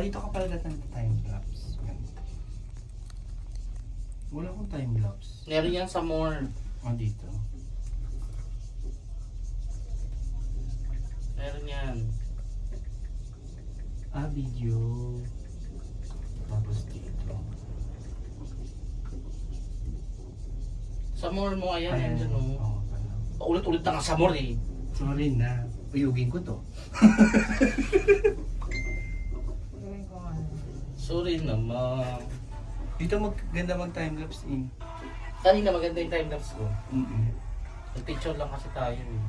dito ka pala ng time-lapse. Yan. Wala akong time-lapse. Meron yan sa more. Dito. Meron yan. Video. Tapos dito. Sa more mo, ayan, yan dyan o. Oo, pala. Ulit-ulit na nga sa more eh. Sorry na. Uyugin ko to. Sorry naman. Dito maganda mag-time-lapse eh. Kanina maganda yung time-lapse ko. Mm-mm. Nag-picture lang kasi tayo eh.